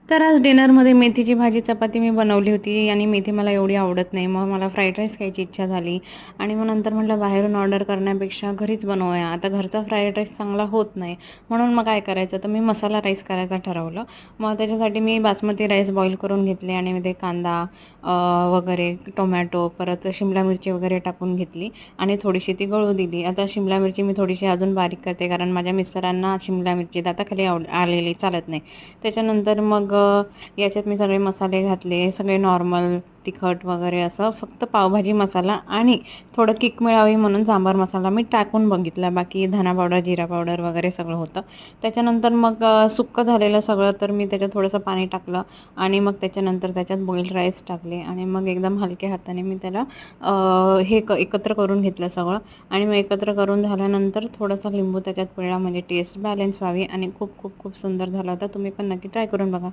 तर आज डिनरमध्ये मेथीची भाजी चपाती मी बनवली होती आणि मेथी मला एवढी आवडत नाही. मग मला फ्राईड राईस खायची इच्छा झाली आणि मग नंतर म्हटलं बाहेरून ऑर्डर करण्यापेक्षा घरीच बनवूया. आता घरचा फ्राईड राईस चांगला होत नाही. म्हणून मग काय करायचं, तर मी मसाला राईस करायचा ठरवलं. मग त्याच्यासाठी मी बासमती राईस बॉईल करून घेतले आणि मध्ये कांदा वगैरे, टोमॅटो, परत शिमला मिरची वगैरे टाकून घेतली आणि थोडीशी ती गळू दिली. आता शिमला मिरची मी थोडीशी अजून बारीक करते, कारण माझ्या मिस्टरांना शिमला मिरची दाताखाली आलेली चालत नाही. त्याच्यानंतर मग याच्यात मी सगळे मसाले घातले, सगळे नॉर्मल तिखट वगैरे असं, फक्त पावभाजी मसाला आणि थोडं किक मिळावी म्हणून सांबार मसाला मी टाकून बघितला. बाकी धना पावडर, जिरा पावडर वगैरे सगळं होतं. त्याच्यानंतर मग सुक्कं झालेलं सगळं, तर मी त्याच्यात थोडंसं पाणी टाकलं आणि मग त्याच्यानंतर त्याच्यात बॉइल्ड राईस टाकले आणि मग एकदम हलक्या हाताने मी त्याला एकत्र करून घेतलं सगळं. आणि मग एकत्र करून झाल्यानंतर थोडासा लिंबू त्याच्यात पिळला, म्हणजे टेस्ट बॅलन्स व्हावी आणि खूप खूप खूप सुंदर झाला होता. तुम्ही पण नक्की ट्राय करून बघा.